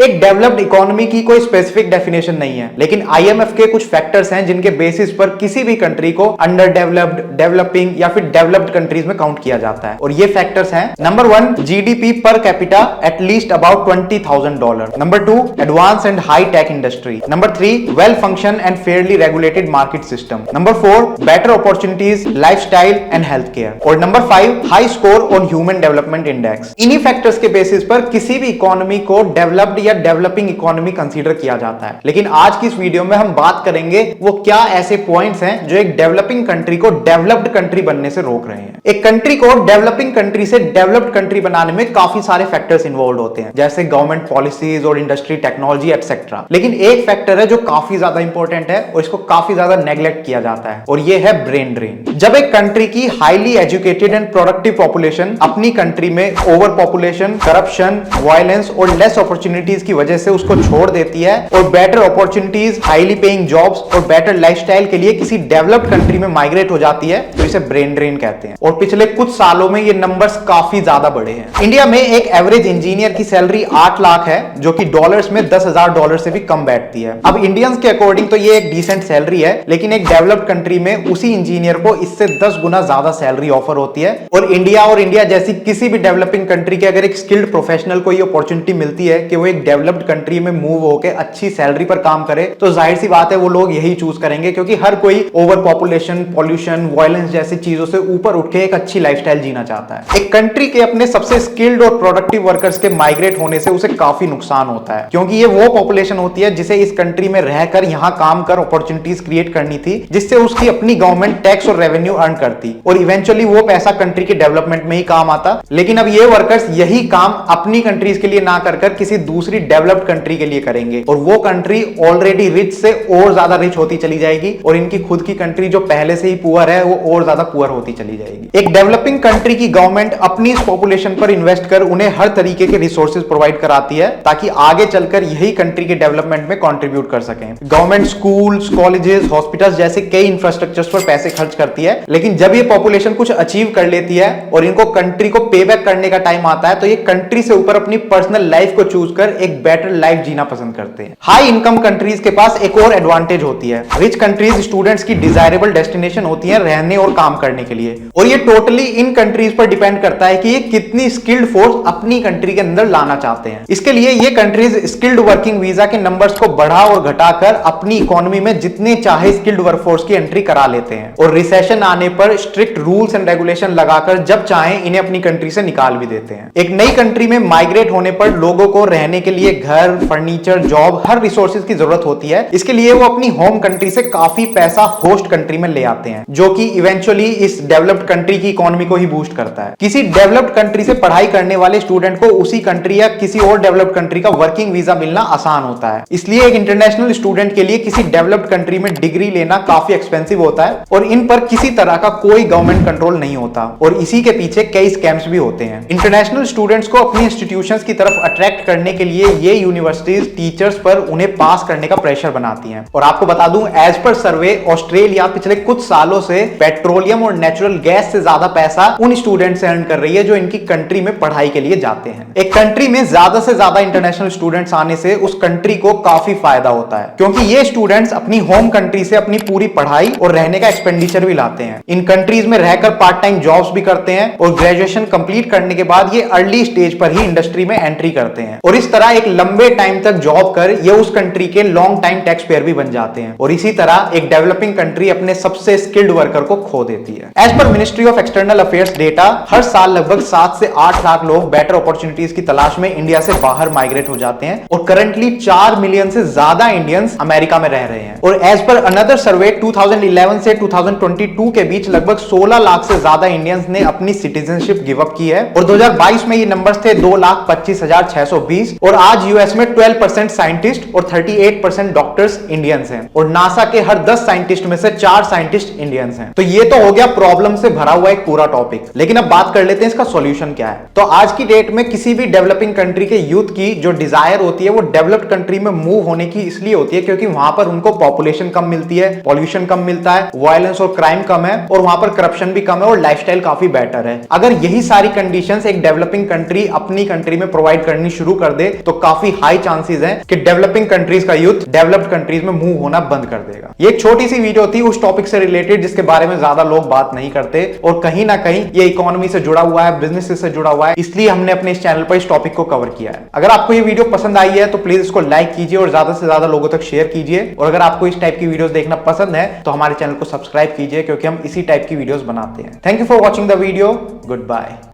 एक developed economy की कोई स्पेसिफिक डेफिनेशन नहीं है, लेकिन आईएमएफ के कुछ फैक्टर्स हैं जिनके बेसिस पर किसी भी कंट्री को अंडर डेवलप्ड, डेवलपिंग या फिर डेवलप्ड कंट्रीज में काउंट किया जाता है। और ये फैक्टर्स हैं, number 1 GDP per capita at least about $20,000, number 2 advance and high tech industry, number 3 well function and fairly regulated market system, number 4 better opportunities, lifestyle and health care, और number 5 high score on human development index. इन्हीं factors के basis पर किसी भी economy को developed या developing economy consider किया जाता है। लेकिन आज की इस वीडियो में हम बात करेंगे वो क्या ऐसे पॉइंट्स हैं जो एक डेवलपिंग कंट्री को डेवलप्ड कंट्री बनने से रोक रहे हैं। एक कंट्री को डेवलपिंग कंट्री से डेवलप्ड कंट्री बनाने में काफी सारे फैक्टर्स इन्वॉल्व होते हैं, जैसे गवर्नमेंट पॉलिसीज और इंडस्ट्री, टेक्नोलॉजी एटसेट्रा। लेकिन एक फैक्टर है जो काफी ज्यादा इंपॉर्टेंट है और इसको काफी ज्यादा नेग्लेक्ट किया जाता है, और ये है ब्रेन ड्रेन। जब एक कंट्री की highly educated and productive population अपनी कंट्री में ओवर पॉपुलेशन, करप्शन, वायलेंस और लेस अपॉर्चुनिटीज की वजह से उसको छोड़ देती है और better opportunities, highly paying jobs और बेटर लाइफस्टाइल के लिए किसी डेवलप्ड कंट्री में माइग्रेट हो जाती है, तो इसे ब्रेन ड्रेन कहते हैं। और पिछले कुछ सालों में ये नंबर्स काफी ज्यादा बढ़े हैं। इंडिया में एक एवरेज इंजीनियर की सैलरी 8 लाख है, जो कि डॉलर्स में $10,000 से भी कम बैठती है। अब इंडियंस के अकॉर्डिंग तो ये एक डिसेंट सैलरी है, लेकिन एक डेवलप्ड कंट्री में उसी इंजीनियर को इससे 10 गुना ज्यादा सैलरी ऑफर होती है। और इंडिया जैसी किसी भी डेवलपिंग कंट्री के अगर एक स्किल्ड प्रोफेशनल को ये अपॉर्चुनिटी मिलती है कि वो एक डेवलप्ड कंट्री में मूव होकर अच्छी सैलरी पर काम करे, तो जाहिर सी बात है वो लोग यही चूज करेंगे, क्योंकि हर कोई ओवर पॉपुलेशन, पॉल्यूशन, वायलेंस जैसी चीजों से ऊपर उठ के एक अच्छी लाइफस्टाइल जीना चाहता है। एक कंट्री के अपने सबसे स्किल्ड और प्रोडक्टिव वर्कर्स के माइग्रेट होने से उसे काफी नुकसान होता है, क्योंकि ये वो पॉपुलेशन होती है जिसे इस कंट्री में रहकर यहां काम कर अपॉर्चुनिटीज क्रिएट करनी थी, जिससे उसकी अपनी गवर्नमेंट टैक्स और रेवेन्यू अर्न करती और इवेंचुअली वो पैसा कंट्री के डेवलपमेंट में ही काम आता। लेकिन अब ये वर्कर्स यही काम अपनी कंट्रीज के लिए ना कर किसी दूसरी डेवलप्ड कंट्री के लिए करेंगे, और वो कंट्री ऑलरेडी रिच से और ज्यादा रिच होती चली जाएगी, और इनकी खुद की कंट्री जो पहले से ही पुअर है वो और ज्यादा पुअर होती चली जाएगी। एक डेवलपिंग कंट्री की गवर्नमेंट अपनी इस पॉपुलेशन पर इन्वेस्ट कर उन्हें हर तरीके के रिसोर्सेज प्रोवाइड कराती है, ताकि आगे चलकर यही कंट्री के डेवलपमेंट में कंट्रीब्यूट कर सकें। गवर्नमेंट स्कूल्स, कॉलेजेस, हॉस्पिटल्स जैसे कई इंफ्रास्ट्रक्चर्स पर पैसे खर्च करती है, लेकिन जब ये पॉपुलेशन कुछ अचीव कर लेती है और इनको कंट्री को पे बैक करने का टाइम आता है, तो ये कंट्री से ऊपर अपनी पर्सनल लाइफ को चूज कर एक बेटर लाइफ जीना पसंद करते हैं। हाई इनकम कंट्रीज के पास एक और एडवांटेज होती है, रिच कंट्रीज स्टूडेंट्स की डिजायरेबल डेस्टिनेशन होती है रहने और काम करने के लिए, और ये टोटली इन कंट्रीज पर डिपेंड करता है कि ये कितनी स्किल्ड फोर्स अपनी कंट्री के अंदर लाना चाहते हैं। इसके लिए ये कंट्रीज स्किल्ड वर्किंग वीजा के नंबर्स को बढ़ा और घटाकर अपनी इकोनॉमी में जितने चाहे स्किल्ड वर्कफोर्स की एंट्री करा लेते हैं, और रिसेशन आने पर स्ट्रिक्ट रूल्स एंड रेगुलेशन लगाकर जब चाहे इन्हें अपनी कंट्री से निकाल भी देते हैं। एक नई कंट्री में माइग्रेट होने पर लोगों को रहने के लिए घर, फर्नीचर, जॉब, हर रिसोर्सेज की जरूरत होती है। इसके लिए वो अपनी होम कंट्री से काफी पैसा होस्ट कंट्री में ले आते हैं, जो कि इवेंचुअली इस डेवलप्ड कंट्री की इकोनॉमी को ही बूस्ट करता है। किसी डेवलप्ड कंट्री से पढ़ाई करने वाले स्टूडेंट को उसी कंट्री या किसी और डेवलप्ड कंट्री का वर्किंग वीजा मिलना आसान होता है। इसलिए एक इंटरनेशनल स्टूडेंट के लिए किसी डेवलप्ड कंट्री में डिग्री लेना काफी एक्सपेंसिव होता है, और इन पर किसी तरह का कोई गवर्नमेंट कंट्रोल नहीं होता, और इसी के पीछे कई स्कैम्स भी होते हैं। इंटरनेशनल स्टूडेंट्स को अपनी इंस्टीट्यूशंस की तरफ अट्रैक्ट करने के लिए ये यूनिवर्सिटीज टीचर्स पर उन्हें पास करने का प्रेशर बनाती हैं। और आपको बता दूं, एज पर सर्वे ऑस्ट्रेलिया पिछले कुछ सालों से पेट्रोलियम और नेचुरल गैस से ज्यादा पैसा उन स्टूडेंट से अर्न कर रही है जो इनकी कंट्री में पढ़ाई के लिए जाते हैं। एक कंट्री में ज्यादा से ज्यादा इंटरनेशनल स्टूडेंट्स आने से उस कंट्री को काफी फायदा होता है, क्योंकि ये स्टूडेंट्स अपनी होम कंट्री से अपनी पूरी पढ़ाई और रहने का एक्सपेंडिचर भी लाते हैं। इन कंट्रीज में रहकर पार्ट टाइम जॉब्स भी करते हैं, और ग्रेजुएशन कंप्लीट करने के बाद ये अर्ली स्टेज पर ही इंडस्ट्री में एंट्री करते हैं, और इस तरह एक लंबे टाइम तक जॉब कर ये उस कंट्री के लॉन्ग टाइम टैक्स पेयर भी बन जाते हैं, और इसी तरह एक डेवलपिंग कंट्री अपने सबसे स्किल्ड वर्कर को खो देती है। As per ministry of external affairs data, हर साल लगभग 7 से 8 लाख लोग बेटर अपॉर्चुनिटीज की तलाश में इंडिया से बाहर माइग्रेट हो जाते हैं, और करंटली 4 मिलियन से ज्यादा इंडियंस अमेरिका में रह रहे हैं। और एज पर अनदर सर्वे 2011 से 2022 के बीच लगभग 16 लाख से ज्यादा इंडियंस ने अपनी सिटीजनशिप गिव अप की है, और 2022 में ये नंबर्स थे 2,25,620, और आज यूएस में 12% साइंटिस्ट और 38% डॉक्टर्स इंडियंस हैं, और नासा के हर 10 साइंटिस्ट में से 4 साइंटिस्ट इंडियंस हैं। तो ये तो हो गया प्रॉब्लम से भरा हुआ एक पूरा टॉपिक, लेकिन अब बात कर लेते हैं इसका सॉल्यूशन क्या है। तो आज की डेट में किसी भी डेवलपिंग कंट्री के यूथ की जो डिजायर होती है वो डेवलप्ड कंट्री में मूव होने की इसलिए होती है क्योंकि वहां पर उनको पॉपुलेशन कम मिलती है, पॉल्यूशन कम मिलता है, वायलेंस और क्राइम कम है, और वहां पर करप्शन भी कम है, और लाइफस्टाइल काफी बेटर है। अगर यही सारी कंडीशंस एक डेवलपिंग कंट्री अपनी कंट्री में प्रोवाइड करनी शुरू कर दे तो काफी हाई चांसेस है कि डेवलपिंग कंट्रीज का यूथ डेवलप्ड कंट्रीज में मूव होना बंद कर देगा। ये एक छोटी सी वीडियो थी उस टॉपिक से रिलेटेड जिसके बारे में ज्यादा लोग बात नहीं करते, और कहीं ना कहीं ये इकोनॉमी से जुड़ा हुआ है, बिजनेस से जुड़ा हुआ है, इसलिए हमने अपने इस चैनल पर इस टॉपिक को कवर किया है। अगर आपको ये वीडियो पसंद आई है तो प्लीज इसको लाइक कीजिए और ज्यादा से ज्यादा लोगों तक शेयर कीजिए, और अगर आपको इस टाइप की वीडियोस देखना पसंद है तो हमारे चैनल को सब्सक्राइब कीजिए, क्योंकि हम इसी टाइप की वीडियोस बनाते हैं। Thank you for watching the video. Good bye.